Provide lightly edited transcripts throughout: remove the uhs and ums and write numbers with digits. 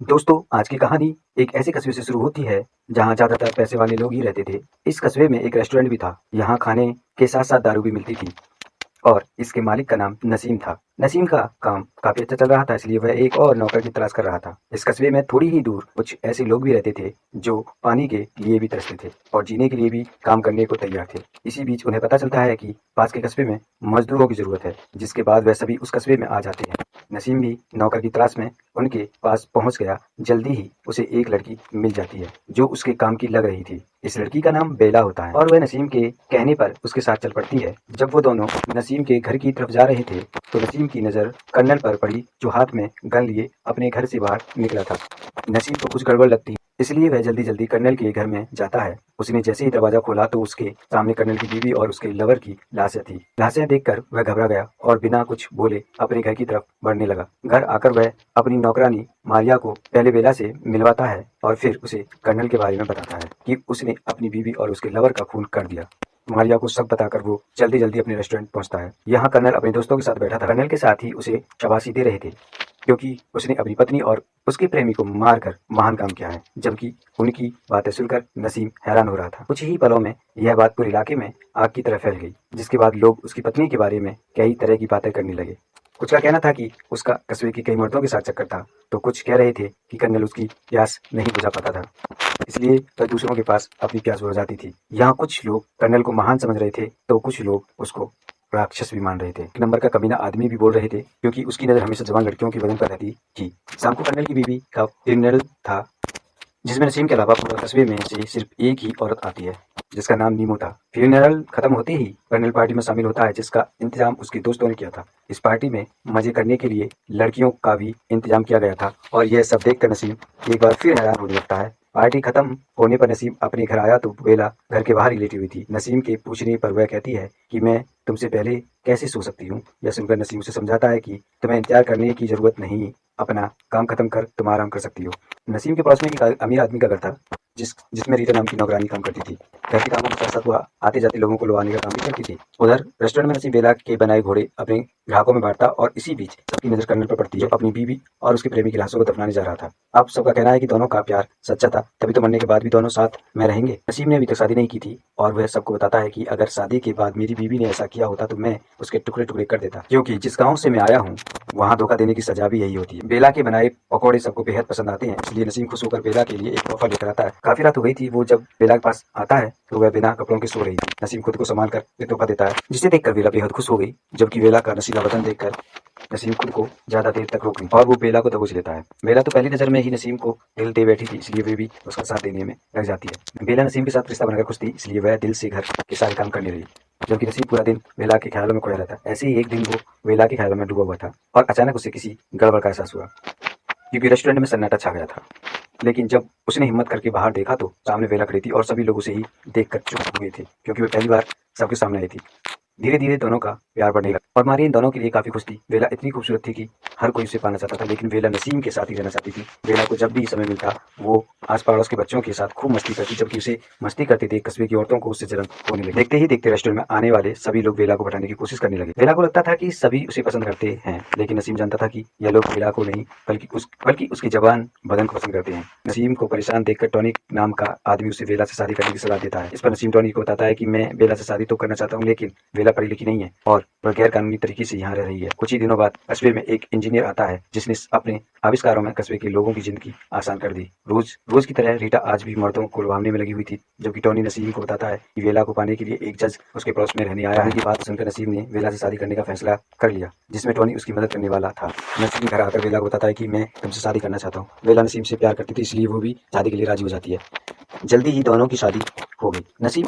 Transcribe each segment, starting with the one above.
दोस्तों, आज की कहानी एक ऐसे कस्बे से शुरू होती है जहाँ ज्यादातर पैसे वाले लोग ही रहते थे। इस कस्बे में एक रेस्टोरेंट भी था। यहाँ खाने के साथ साथ दारू भी मिलती थी और इसके मालिक का नाम नसीम था। नसीम का काम काफी अच्छा चल रहा था, इसलिए वह एक और नौकर की तलाश कर रहा था। इस कस्बे में थोड़ी ही दूर कुछ ऐसे लोग भी रहते थे जो पानी के लिए भी तरसते थे और जीने के लिए भी काम करने को तैयार थे। इसी बीच उन्हें पता चलता है कि पास के कस्बे में मजदूरों की जरूरत है, जिसके बाद वह सभी उस कस्बे में आ जाते हैं। नसीम भी नौकर की तलाश में उनके पास पहुंच गया। जल्दी ही उसे एक लड़की मिल जाती है जो उसके काम की लग रही थी। इस लड़की का नाम बेला होता है और वह नसीम के कहने पर उसके साथ चल पड़ती है। जब वो दोनों नसीम के घर की तरफ जा रहे थे तो नसीम की नजर कर्नल पर पड़ी, जो हाथ में गन लिए अपने घर से बाहर निकला था। नसीम को कुछ गड़बड़ लगती है, इसलिए वह जल्दी जल्दी कर्नल के घर में जाता है। उसने जैसे ही दरवाजा खोला तो उसके सामने कर्नल की बीवी और उसके लवर की लाशें थी। लाशें देखकर वह घबरा गया और बिना कुछ बोले अपने घर की तरफ बढ़ने लगा। घर आकर वह अपनी नौकरानी मारिया को पहले बेला से मिलवाता है और फिर उसे कर्नल के बारे में बताता है कि उसने अपनी बीवी और उसके लवर का खून कर दिया। मारिया को सब बताकर वो जल्दी जल्दी अपने रेस्टोरेंट पहुंचता है। यहाँ कर्नल अपने दोस्तों के साथ बैठा था। कर्नल के साथ ही उसे शाबाशी दे रहे थे क्योंकि उसने अपनी पत्नी और उसके प्रेमी को मारकर महान काम किया है। जबकि उनकी बातें सुनकर नसीम हैरान हो रहा था। कुछ ही पलों में यह बात पूरे इलाके में आग की तरह फैल गई, जिसके बाद लोग उसकी पत्नी के बारे में कई तरह की बातें करने लगे। कुछ का कहना था कि उसका कस्बे के कई मर्दों के साथ चक्कर था, तो कुछ कह रहे थे कि कर्नल उसकी प्यास नहीं बुझा पाता था, इसलिए वह दूसरों के पास अपनी प्यास बुझा जाती थी। यहाँ कुछ लोग कर्नल को महान समझ रहे थे तो कुछ लोग उसको राक्षस भी मान रहे थे। एक नंबर का कमीना आदमी भी बोल रहे थे क्योंकि उसकी नजर हमेशा जवान लड़कियों की बदन पर रहती थी। शाम को कर्नल की बीवी का फ्यूनरल था, जिसमें नसीम के अलावा पूरे कस्बे में से सिर्फ एक ही औरत आती है जिसका नाम नीमो था। फ्यूनरल खत्म होते ही कर्नल पार्टी में शामिल होता है, जिसका इंतजाम उसके दोस्तों ने किया था। इस पार्टी में मजे करने के लिए लड़कियों का भी इंतजाम किया गया था और यह सब देखकर नसीम एक बार फिर हैरान होने लगता है। पार्टी खत्म होने पर नसीम अपने घर आया तो बेला घर के बाहर ही लेटी हुई थी। नसीम के पूछने पर वह कहती है कि मैं तुमसे पहले कैसे सो सकती हूँ। यह सुनकर नसीम उसे समझाता है कि तुम्हें इंतजार करने की जरूरत नहीं, अपना काम खत्म कर तुम आराम कर सकती हो। नसीम के पड़ोस में एक अमीर आदमी का घर था जिसमें रीटा नाम की नौकरानी काम करती थी। घर के कामों के साथ साथ वह आते जाते लोगों को लुभाने का काम भी करती थी। उधर रेस्टोरेंट में नसीम बेला के बनाए घोड़े अपने ग्राहकों में बांटता और इसी बीच सबकी नजर कर्नल पर पड़ती, जो अपनी बीवी और उसके प्रेमी की लाशों को दफनाने जा रहा था। अब सबका कहना है कि दोनों का प्यार सच्चा था, तभी तो मरने के बाद भी दोनों साथ में रहेंगे। नसीम ने अभी तक शादी नहीं की थी और वह सबको बताता है कि अगर शादी के बाद मेरी बीवी ने ऐसा किया होता तो मैं उसके टुकड़े टुकड़े कर देता, क्योंकि जिस गाँव से मैं आया हूँ वहाँ धोखा देने की सजा भी यही होती है। बेला के बनाए पकौड़े सबको बेहद पसंद आते हैं, इसलिए नसीम खुश होकर बेला के लिए एक तोहफा लेकर आता है। काफी रात हो गई थी। वो जब बेला के पास आता है तो वह बिना कपड़ों के सो रही थी। नसीम खुद को संभाल कर एक तोहफा देता है, जिसे देखकर बेला बेहद खुश हो गई। जबकि बेला का नशीला बदन देखकर नसीम खुद को ज्यादा देर तक रोक नहीं और वो बेला को दबोच लेता है। बेला तो पहली नजर में ही नसीम को दिल दे बैठी थी, इसलिए वे भी उसका साथ देने में लग जाती है। बेला नसीम के साथ रिश्ता बनाकर खुश थी, इसलिए वह दिल से घर के सारे काम करने लगी, जबकि नसीम पूरा दिन बेला के ख्यालों में खोया रहता। ऐसे ही एक दिन वो बेला के ख्यालों में डूबा हुआ था और अचानक उसे किसी गड़बड़ का एहसास हुआ, क्योंकि रेस्टोरेंट में सन्नाटा छा गया था। लेकिन जब उसने हिम्मत करके बाहर देखा तो सामने बेला खड़ी थी और सभी लोग उसे ही देखकर चुप हुए थे, क्योंकि वे पहली बार सबके सामने आई थी। धीरे धीरे दोनों का प्यार बढ़ने लगा और मारिया इन दोनों के लिए काफी खुश थी। बेला इतनी खूबसूरत थी कि हर कोई उसे पाना चाहता था, लेकिन बेला नसीम के साथ ही रहना चाहती थी। बेला को जब भी समय मिलता वो आस पड़ोस के बच्चों के साथ खूब मस्ती करती, जबकि उसे मस्ती करते देख कस्बे की औरतों को उससे जलन होने लगी। देखते ही देखते रेस्टोरेंट में आने वाले सभी लोग बेला को बैठाने की कोशिश करने लगे। बेला को लगता था कि सभी उसे पसंद करते हैं, लेकिन नसीम जानता था कि यह लोग बेला को नहीं बल्कि उसके जवान बदन को पसंद करते हैं। नसीम को परेशान देखकर टॉनी नाम का आदमी उसे बेला से शादी करने की सलाह देता है। इस पर नसीम टॉनी को बताता है कि मैं बेला से शादी तो करना चाहता हूँ, लेकिन बेला पढ़ी लिखी नहीं है और वह गैर कानूनी तरीके से यहाँ रह रही है। कुछ ही दिनों बाद कस्बे में एक इंजीनियर आता है जिसने अपने आविष्कारों में कस्बे के लोगों की जिंदगी आसान कर दी। रोज रोज की तरह रीटा आज भी मर्दों को लुभाने में लगी हुई थी, जबकि टॉनी नसीम को बताता है कि बेला को पाने के लिए एक जज उसके पड़ोस में रहने आया है। ये बात सुनकर नसीम ने बेला से शादी करने का फैसला कर लिया, जिसमें टॉनी उसकी मदद करने वाला था। नसीम घर आकर बेला को बताता है कि मैं तुमसे शादी करना चाहता हूँ। बेला नसीम से प्यार करती थी, इसलिए वो भी शादी के लिए राजी हो जाती है। जल्दी ही दोनों की शादी हो गई। नसीम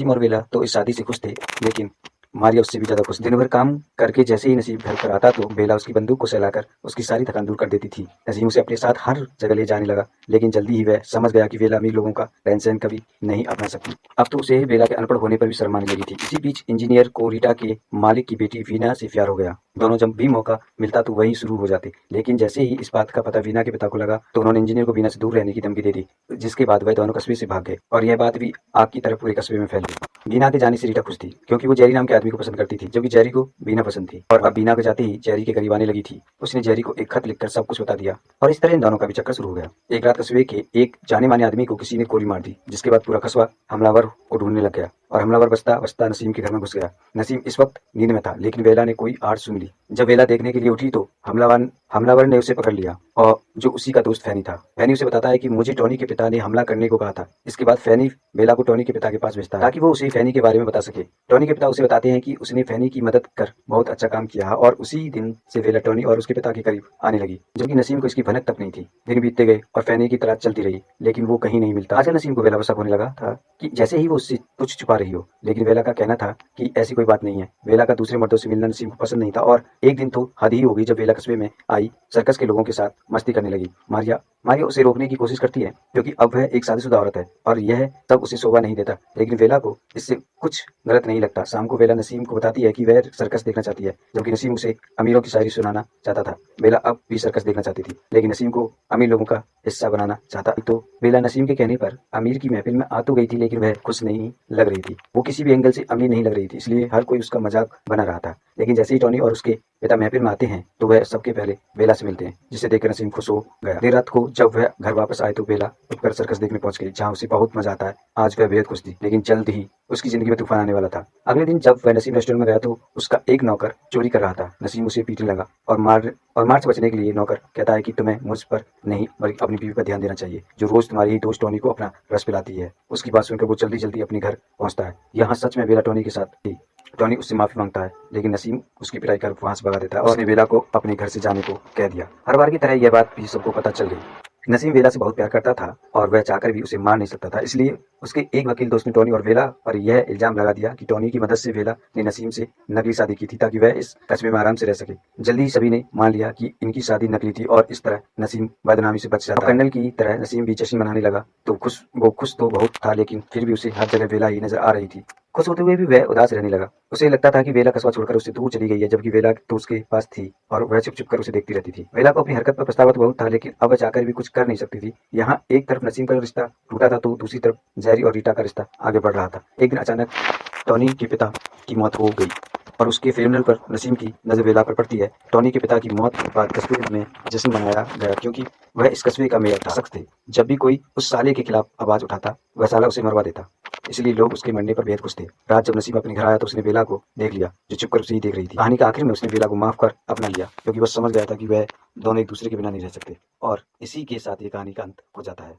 और बेला तो इस शादी से खुश थे, लेकिन मारिया उससे भी ज्यादा खुश। दिन भर काम करके जैसे ही नसीब घर पर आता तो बेला उसकी बंदूक को सहलाकर उसकी सारी थकान दूर कर देती थी। नसीम उसे अपने साथ हर जगह ले जाने लगा, लेकिन जल्दी ही वह समझ गया कि बेला अमीर लोगों का रहन सहन कभी नहीं अपना सकती। अब तो उसे बेला के अनपढ़ होने पर भी शर्म आने लगी थी। इसी बीच इंजीनियर को रीटा के मालिक की बेटी वीना से प्यार हो गया। दोनों जब भी मौका मिलता तो वही शुरू हो जाते, लेकिन जैसे ही इस बात का पता वीना के पिता को लगा तो उन्होंने इंजीनियर को वीना से दूर रहने की धमकी दे दी, जिसके बाद वह दोनों कस्बे से भाग गए और यह बात भी आग की तरह पूरे कस्बे में फैल गई। बीना के जाने से रीटा खुश थी क्योंकि वो जेरी नाम के आदमी को पसंद करती थी, जबकि जेरी को बीना पसंद थी। और अब बीना को जाते ही जेरी के करीब आने लगी थी। उसने जेरी को एक खत लिखकर सब कुछ बता दिया और इस तरह इन दोनों का भी चक्कर शुरू हो गया। एक रात कस्बे के एक जाने माने आदमी को किसी ने गोली मार दी, जिसके बाद पूरा कस्बा हमलावर को ढूंढने लग गया और हमलावर बचता बचता नसीम के घर में घुस गया। नसीम इस वक्त नींद में था, लेकिन वेला ने कोई आड़ सुन ली। जब वेला देखने के लिए उठी तो हमलावर ने उसे पकड़ लिया, और जो उसी का दोस्त फैनी था। फैनी उसे बताता है कि मुझे टॉनी के पिता ने हमला करने को कहा था। इसके बाद फैनी वेला को टॉनी के पिता के पास भेजता है ताकि वो उसे फैनी के बारे में बता सके। टॉनी के पिता उसे बताते हैं कि उसने फैनी की मदद कर बहुत अच्छा काम किया है, और उसी दिन से वेला टॉनी और उसके पिता के करीब आने लगी, जबकि नसीम को इसकी भनक तक नहीं थी। दिन बीतते गए और फैनी की तलाश चलती रही, लेकिन वो कहीं नहीं मिलता। आजकल नसीम को वेला पर शक होने लगा था कि जैसे ही वो उससे कुछ छुपा रही हो, लेकिन वेला का कहना था कि ऐसी कोई बात नहीं है। वेला का दूसरे मर्दों से मिलना नसीम को पसंद नहीं था, और एक दिन तो हद ही हो गई जब वेला कस्बे में आई सर्कस के लोगों के साथ मस्ती करने लगी। मारिया उसे रोकने की कोशिश करती है क्योंकि अब वह एक शादीशुदा औरत है और यह सब उसे शोभा नहीं देता, लेकिन वेला को इससे कुछ गलत नहीं लगता। शाम को वेला नसीम को बताती है कि वह सर्कस देखना चाहती है, जबकि नसीम उसे अमीरों की शायरी सुनाना चाहता था। वेला अब भी सर्कस देखना चाहती थी, लेकिन नसीम को अमीर लोगों का हिस्सा बनाना चाहता। तो वेला नसीम के कहने पर अमीर की महफिल में आ तो गई थी, लेकिन वह खुश नहीं लग रही थी। वो किसी भी एंगल से अमीर नहीं लग रही थी, इसलिए हर कोई उसका मजाक बना रहा था। लेकिन जैसे ही टॉनी और उसके पिता महफिल में आते हैं तो वह सबके पहले वेला से मिलते हैं, जिसे देखकर नसीम खुश हो गया। देर रात को जब वह घर वापस आए तो वेला उठकर सर्कस देखने पहुंच गई, जहां उसे बहुत मजा आता है। आज वह बेहद खुश थी, लेकिन जल्द ही उसकी जिंदगी में तूफान आने वाला था। अगले दिन जब वह नसीम रेस्टोरेंट में गया तो उसका एक नौकर चोरी कर रहा था। नसीम उसे पीटने लगा और मार से बचने के लिए नौकर कहता है कि तुम्हें मुझ पर नहीं बल्कि अपनी बीवी पर ध्यान देना चाहिए, जो रोज तुम्हारी ही दोस्त टॉनी को अपना रस पिलाती है। उसकी बात सुनकर वो जल्दी जल्दी अपने घर पहुंचता है। यहाँ सच में वेला टॉनी के साथ थी। टॉनी उससे माफी मांगता है, लेकिन नसीम उसकी पिटाई कर वहां से भगा देता है और उसने वेला को अपने घर से जाने को कह दिया। हर बार की तरह यह बात भी सबको पता चल गई। नसीम वेला से बहुत प्यार करता था और वह चाहकर भी उसे मार नहीं सकता था, इसलिए उसके एक वकील दोस्त ने टॉनी और वेला पर यह इल्जाम लगा दिया कि टॉनी की मदद से वेला ने नसीम से नकली शादी की थी ताकि वह इस कस्बे में आराम से रह सके। जल्दी ही सभी ने मान लिया कि इनकी शादी नकली थी और इस तरह नसीम बदनामी से बच जाता। कर्नल की तरह नसीम भी जश्न मनाने लगा तो वो खुश तो बहुत था, लेकिन फिर भी उसे हर जगह वेला ही नजर आ रही थी। खुश होते हुए भी वह उदास रहने लगा। उसे लगता था कि वेला कस्बा छोड़कर उससे दूर चली गई है, जबकि वेला तो उसके पास थी और वह चुप चुप कर उसे देखती रहती थी। वेला को अपनी हरकत पर पछतावा तो बहुत था, लेकिन अब वह चाहकर भी कुछ कर नहीं सकती थी। यहाँ एक तरफ नसीम का रिश्ता टूटा था तो दूसरी तरफ जेरी और रीटा का रिश्ता आगे बढ़ रहा था। एक दिन अचानक टॉनी के पिता की मौत हो गई और उसके फेवरल पर नसीम की नजर वेला पर पड़ती है। टॉनी के पिता की मौत के बाद कस्बे में जश्न मनाया गया क्योंकि वह इस कस्बे का मेयर था। शख्स थे जब भी कोई उस साले के खिलाफ आवाज उठाता वह साला उसे मरवा देता, इसलिए लोग उसके मरने पर बेहद खुश थे। रात जब नसीम अपने घर आया तो उसने बेला को देख लिया, जो चुपकर उसे ही देख रही थी। कहानी के आखिर में उसने बेला को माफ कर अपना लिया क्योंकि वह समझ गया था कि वह दोनों एक दूसरे के बिना नहीं रह सकते। और इसी के साथ ये कहानी का अंत हो जाता है।